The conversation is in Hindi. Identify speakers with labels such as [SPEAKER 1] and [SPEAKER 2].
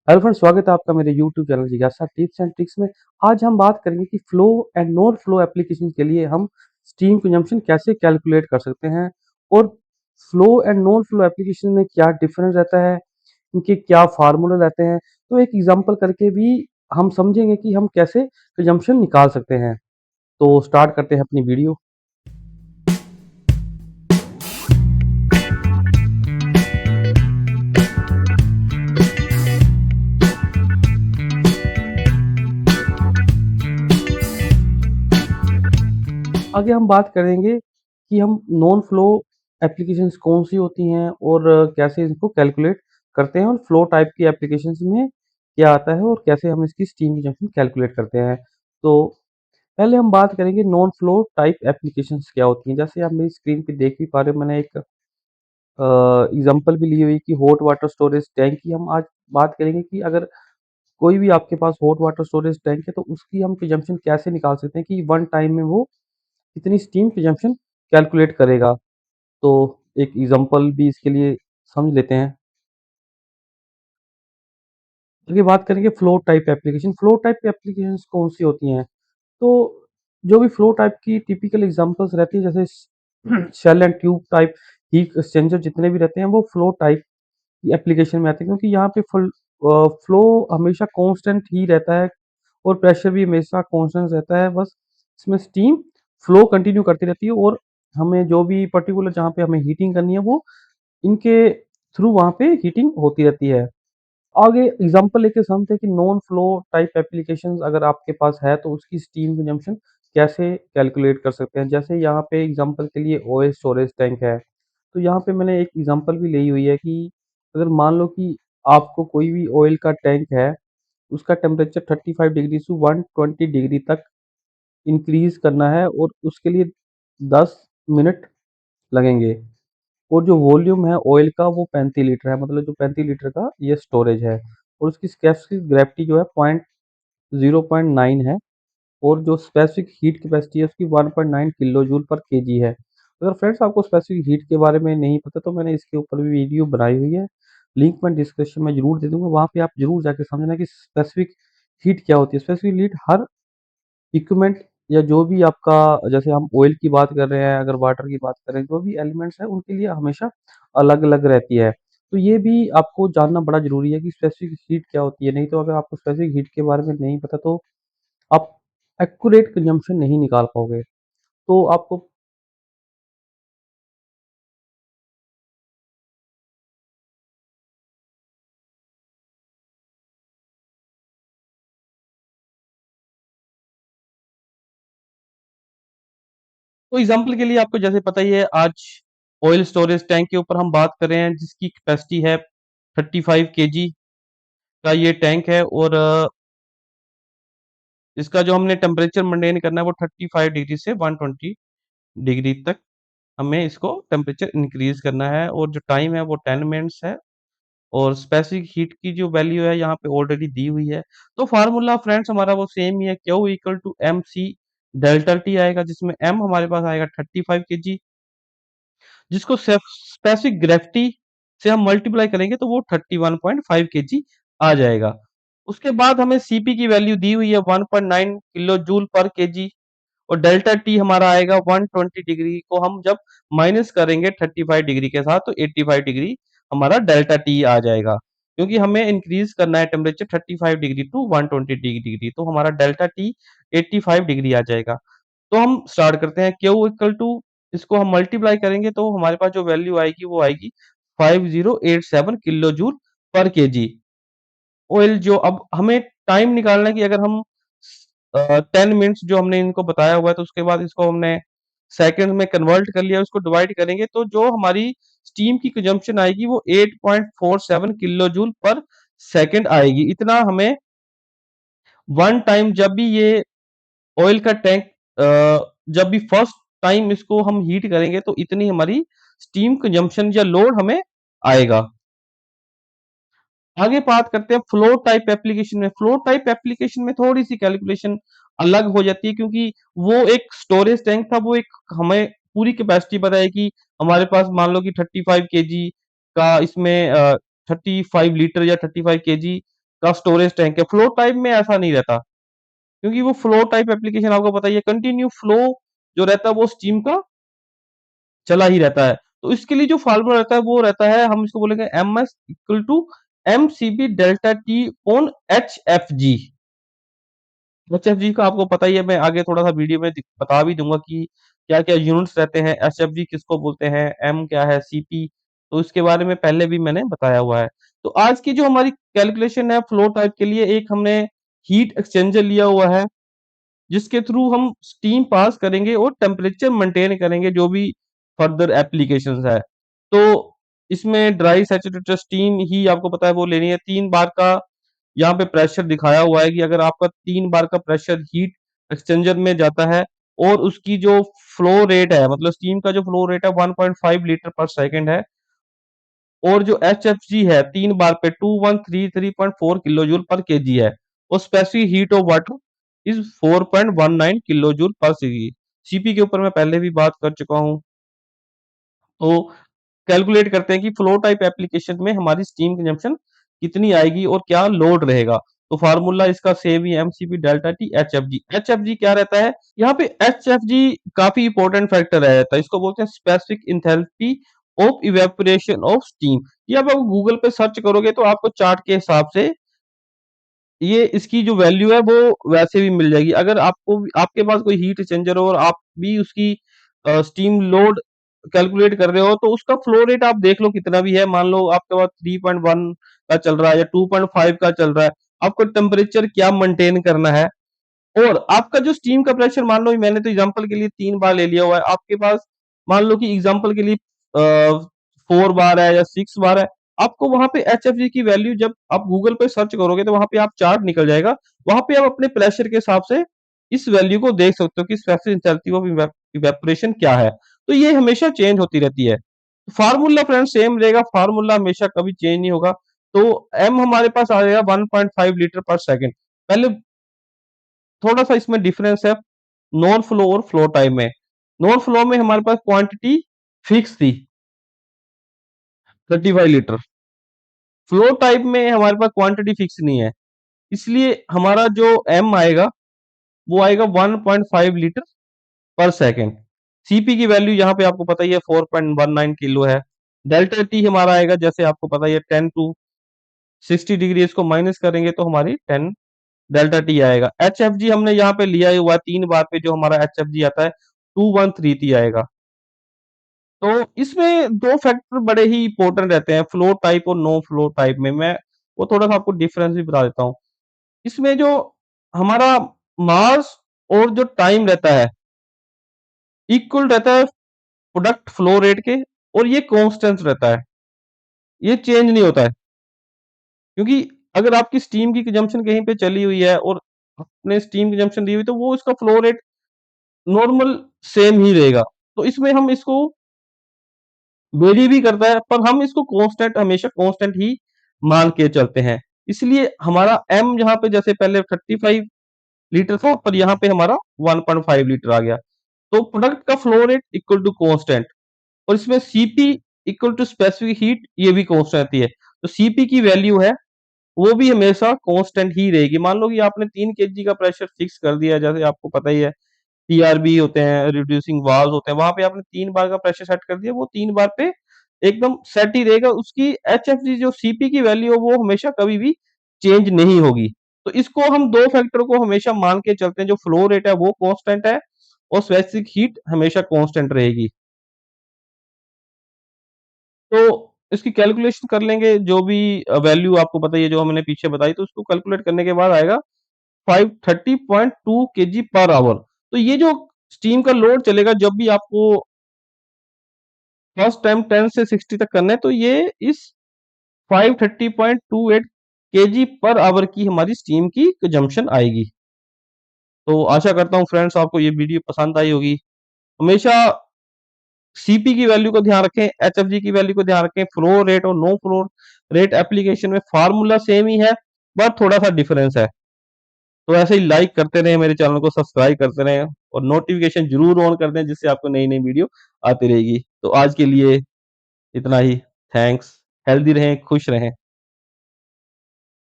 [SPEAKER 1] हेलो फ्रेंड्स, स्वागत है आपका मेरे यूट्यूब चैनल जिज्ञासा टिप्स एंड ट्रिक्स में। आज हम बात करेंगे कि flow and non flow application के लिए हम स्टीम कंजम्पशन कैसे कैलकुलेट कर सकते हैं और flow and non flow application में क्या डिफरेंस रहता है, इनके क्या फार्मूले रहते हैं। तो एक एग्जांपल करके भी हम समझेंगे कि हम कैसे कंजम्पशन निकाल सकते हैं। तो स्टार्ट करते हैं अपनी वीडियो। आगे हम बात करेंगे कि हम नॉन फ्लो एप्लीकेशंस कौन सी होती हैं और कैसे इनको कैलकुलेट करते हैं और फ्लो टाइप की एप्लीकेशंस में क्या आता है और कैसे हम इसकी स्टीम कंजम्पशन कैलकुलेट करते हैं। तो पहले हम बात करेंगे नॉन फ्लो टाइप एप्लीकेशंस क्या होती हैं। जैसे आप मेरी स्क्रीन पे देख भी पा रहे हो, मैंने एक एग्जांपल भी ली हुई कि हॉट वाटर स्टोरेज टैंक की हम आज बात करेंगे कि अगर कोई भी आपके पास हॉट वाटर स्टोरेज टैंक है तो उसकी हम कंजम्पशन कैसे निकाल सकते हैं कि वन टाइम में वो कितनी स्टीम कंजम्पशन कैलकुलेट करेगा। तो एक एग्जांपल भी इसके लिए समझ लेते हैं। आगे बात करेंगे flow type application. Flow type applications कौन सी होती हैं? तो जो भी फ्लो टाइप की टिपिकल एग्जांपल्स रहती है, जैसे shell and tube type heat exchanger जितने भी रहते हैं वो फ्लो टाइप की एप्लीकेशन में आते हैं, क्योंकि यहाँ पे फुल फ्लो हमेशा कांस्टेंट ही रहता है और प्रेशर भी हमेशा कांस्टेंट रहता है। बस इसमें स्टीम फ्लो कंटिन्यू करती रहती है और हमें जो भी पर्टिकुलर जहाँ पे हमें हीटिंग करनी है वो इनके थ्रू वहाँ पे हीटिंग होती रहती है। आगे एग्जांपल लेके समझते हैं कि नॉन फ्लो टाइप एप्लीकेशंस अगर आपके पास है तो उसकी स्टीम कंजम्पशन कैसे कैलकुलेट कर सकते हैं। जैसे यहाँ पे एग्जांपल के लिए ओएस स्टोरेज टैंक है, तो यहाँ पे मैंने एक एग्जांपल भी ली हुई है कि अगर मान लो कि आपको कोई भी ऑयल का टैंक है, उसका टेम्परेचर 35 डिग्री से 120 डिग्री तक इंक्रीज करना है और उसके लिए 10 मिनट लगेंगे। और जो वॉल्यूम है ऑयल का वो 35 लीटर है, मतलब जो 35 लीटर का ये स्टोरेज है और उसकी स्पेसिफिक ग्रेविटी जो है पॉइंट 0.9 है और जो स्पेसिफिक हीट कैपेसिटी है उसकी 1.9 किलो जूल पर केजी है। अगर फ्रेंड्स आपको स्पेसिफिक हीट के बारे में नहीं पता तो मैंने इसके ऊपर भी वीडियो बनाई हुई है, लिंक मैं डिस्क्रिप्शन में जरूर दे दूंगा, वहाँ पे आप जरूर जाके समझना कि स्पेसिफिक हीट क्या होती है। स्पेसिफिक हीट हर इक्विपमेंट या जो भी आपका, जैसे हम ऑयल की बात कर रहे हैं, अगर वाटर की बात करें, जो भी एलिमेंट्स हैं उनके लिए हमेशा अलग-अलग रहती है। तो ये भी आपको जानना बड़ा ज़रूरी है कि स्पेसिफिक हीट क्या होती है, नहीं तो अगर आपको स्पेसिफिक हीट के बारे में नहीं पता तो आप एक्यूरेट कंजम्पशन नहीं निकाल पाओगे। तो आपको तो एग्ज़ाम्पल के लिए आपको जैसे पता ही है, आज ऑयल स्टोरेज टैंक के ऊपर हम बात कर रहे हैं जिसकी कैपेसिटी है 35 केजी का ये टैंक है और इसका जो हमने टेम्परेचर मेंटेन करना है वो 35 डिग्री से 120 डिग्री तक हमें इसको टेम्परेचर इंक्रीज करना है और जो टाइम है वो 10 मिनट्स है और स्पेसिफिक हीट की जो वैल्यू है यहाँ पे ऑलरेडी दी हुई है। तो फार्मूला फ्रेंड्स हमारा वो सेम ही है, Q equal to M C delta T आएगा, जिसमें एम हमारे पास आएगा 35 केजी, जिसको स्पेसिफिक ग्रेविटी से हम मल्टीप्लाई करेंगे तो वो 31.5 केजी आ जाएगा। उसके बाद हमें सीपी की वैल्यू दी हुई है 1.9 किलो जूल पर केजी और डेल्टा टी हमारा आएगा 120 डिग्री को हम जब माइनस करेंगे 35 डिग्री के साथ तो 85 डिग्री हमारा डेल्टा टी आ जाएगा, क्योंकि हमें इंक्रीज करना है टेम्परेचर 35 डिग्री टू 120 डिग्री, तो हमारा डेल्टा टी 85 डिग्री आ जाएगा। तो हम स्टार्ट करते हैं, क्यू इक्वल टू इसको हम मल्टीप्लाई करेंगे तो हमारे पास जो वैल्यू आएगी वो आएगी 5087 किलो जूल पर केजी ऑयल। जो अब हमें टाइम निकालना है कि अगर हम 10 मिनट्स जो हमने इनको बताया हुआ है तो उसके बाद इसको हमने सेकंड में कन्वर्ट कर लिया, उसको डिवाइड करेंगे तो जो हमारी स्टीम की कंजम्पशन आएगी वो 8.47 किलो जूल पर सेकंड आएगी। इतना हमें वन टाइम जब भी ये ऑयल का टैंक जब भी फर्स्ट टाइम इसको हम हीट करेंगे तो इतनी हमारी स्टीम कंजम्पशन या लोड हमें आएगा। आगे बात करते हैं फ्लो टाइप एप्लीकेशन में। फ्लो टाइप एप्लीकेशन में थोड़ी-सी कैलकुलेशन अलग हो जाती है, क्योंकि वो एक स्टोरेज टैंक था, वो एक हमें पूरी कैपेसिटी बताए कि हमारे पास मान लो कि 35 केजी का इसमें 35 लीटर या 35 केजी का स्टोरेज टैंक है। फ्लो टाइप में ऐसा नहीं रहता, क्योंकि वो फ्लो टाइप एप्लीकेशन आपको पता ही है, कंटिन्यू फ्लो जो रहता है वो स्टीम का चला ही रहता है। तो इसके लिए जो फार्मूला रहता है वो रहता है, हम इसको बोलेंगे MS equal to MCB delta T on HFG. HFG का आपको पता ही है, मैं आगे थोड़ा सा वीडियो में बता भी दूंगा कि क्या क्या यूनिट्स रहते हैं, एचएफजी किसको बोलते हैं, एम क्या है, सीपी, तो इसके बारे में पहले भी मैंने बताया हुआ है। तो आज की जो हमारी कैलकुलेशन है फ्लो टाइप के लिए, एक हमने हीट एक्सचेंजर लिया हुआ है जिसके थ्रू हम स्टीम पास करेंगे और टेम्परेचर मेंटेन करेंगे जो भी फर्दर एप्लीकेशंस है। तो इसमें ड्राई सैचुरेटेड स्टीम ही आपको पता है वो लेनी है। 3 बार का यहाँ पे प्रेशर दिखाया हुआ है कि अगर आपका 3 बार का प्रेशर हीट एक्सचेंजर में जाता है और उसकी जो फ्लो रेट है, मतलब स्टीम का जो फ्लो रेट है 1.5 लीटर पर सेकंड है, और जो एचएफजी है 3 बार पे 2133.4 किलो जूल पर केजी है, और specific heat of water is 4.19 kilo joule पर सीजी। सीपी के ऊपर मैं पहले भी बात कर चुका हूँ। तो कैलकुलेट करते हैं कि फ्लो टाइप एप्लीकेशन में हमारी स्टीम कंजम्पशन कितनी आएगी और क्या लोड रहेगा। तो फार्मूला इसका सेम ही, एमसीपी डेल्टा टी एचएफजी। एचएफजी क्या रहता है यहाँ पे, एचएफजी काफी इंपॉर्टेंट फैक्टर रहता है, इसको बोलते हैं specific enthalpy of evaporation of steam. ये आप गूगल पे सर्च करोगे तो आपको चार्ट के हिसाब से ये इसकी जो वैल्यू है वो वैसे भी मिल जाएगी। अगर आपको आपके पास कोई हीट एक्सचेंजर हो और आप भी उसकी स्टीम लोड कैलकुलेट कर रहे हो, तो उसका फ्लो रेट आप देख लो कितना भी है। मान लो आपके पास 3.1 का चल रहा है या 2.5 का चल रहा है, आपको टेम्परेचर क्या मेंटेन करना है, और आपका जो स्टीम का प्रेशर, मान लो मैंने तो एग्जांपल के लिए 3 बार ले लिया हुआ है, आपके पास मान लो कि एग्जांपल के लिए 4 बार है या 6 बार है, आपको वहां पे एचएफजी की वैल्यू जब आप गूगल पे सर्च करोगे तो वहां पे आप चार्ट निकल जाएगा, वहां पे आप अपने प्रेशर के हिसाब से इस वैल्यू को देख सकते हो कि स्पेसिफिक इंथैल्पी ऑफ इवेपोरेशन क्या है। तो ये हमेशा चेंज होती रहती है। फार्मूला फ्रेंड सेम रहेगा, फार्मूला हमेशा कभी चेंज नहीं होगा। तो एम हमारे पास आ जाएगा 1.5 लीटर पर सेकंड। पहले थोड़ा सा इसमें डिफरेंस है नॉन फ्लो और फ्लो टाइम में। नॉन फ्लो में हमारे पास क्वांटिटी फिक्स थी 35 लीटर, फ्लो टाइप में हमारे पास क्वांटिटी फिक्स नहीं है, इसलिए हमारा जो एम आएगा वो आएगा 1.5 लीटर पर सेकेंड। सीपी की वैल्यू यहाँ पे आपको पता ही है 4.19 किलो है। डेल्टा टी हमारा आएगा जैसे आपको पता ही है 10 टू 60 डिग्री, इसको माइनस करेंगे तो हमारी 10 डेल्टा टी आएगा। एच एफ जी हमने यहाँ पे लिया हुआ 3 बार पे, जो हमारा एच एफ जी आता है 2133 आएगा। तो इसमें दो फैक्टर बड़े ही इंपॉर्टेंट रहते हैं फ्लो टाइप और नो फ्लो टाइप में। मैं वो थोड़ा सा आपको डिफरेंस भी बता देता हूँ। इसमें जो हमारा मास और जो टाइम रहता है इक्वल रहता है प्रोडक्ट फ्लो रेट के, और ये कांस्टेंट रहता है, ये चेंज नहीं होता है। क्योंकि अगर आपकी स्टीम की कंजम्पशन कहीं पे चली हुई है और अपने स्टीम कंजम्पशन दी हुई, तो वो इसका फ्लो रेट नॉर्मल सेम ही रहेगा। तो इसमें हम इसको वेरी भी करता है, पर हम इसको कांस्टेंट, हमेशा कांस्टेंट ही मान के चलते हैं। इसलिए हमारा एम यहाँ पे जैसे पहले 35 लीटर था, पर यहाँ पे हमारा 1.5 लीटर आ गया। तो प्रोडक्ट का flow rate equal to constant, और इसमें CP equal to specific heat, ये भी कांस्टेंट रहती है। तो सीपी की वैल्यू है वो भी हमेशा कांस्टेंट ही रहेगी। मान लो कि आपने 3 kg का प्रेशर फिक्स कर दिया, जैसे आपको पता ही है टीआरबी होते हैं, रिड्यूसिंग वाल्व होते हैं, वहां पे आपने 3 बार का प्रेशर सेट कर दिया, वो 3 बार पे एकदम सेट ही रहेगा। उसकी एचएफजी जो सीपी की वैल्यू है वो हमेशा कभी भी चेंज नहीं होगी। तो इसको हम दो फैक्टर को हमेशा मान के चलते हैं, जो फ्लो रेट है वो कांस्टेंट है और स्पेसिफिक हीट हमेशा कांस्टेंट रहेगी। तो इसकी कैलकुलेशन कर लेंगे, जो भी वैल्यू आपको पता ही है जो हमने पीछे बताई, तो उसको कैलकुलेट करने के बाद आएगा 530.2 केजी पर आवर। तो ये जो स्टीम का लोड चलेगा जब भी आपको फर्स्ट टाइम 10 से 60 तक करना है, तो ये इस 530.28 केजी पर आवर की हमारी स्टीम की कंजम्पशन आएगी। तो आशा करता हूँ फ्रेंड्स आपको ये वीडियो पसंद आई होगी। हमेशा सीपी की वैल्यू को ध्यान रखें, एचएफजी की वैल्यू को ध्यान रखें। फ्लो रेट और नो फ्लो रेट एप्लीकेशन में फार्मूला सेम ही है, बट थोड़ा सा डिफरेंस है। तो ऐसे ही लाइक करते रहें, मेरे चैनल को सब्सक्राइब करते रहें और नोटिफिकेशन जरूर ऑन कर दें, जिससे आपको नई नई वीडियो आती रहेगी। तो आज के लिए इतना ही। थैंक्स। हेल्दी रहें, खुश रहें।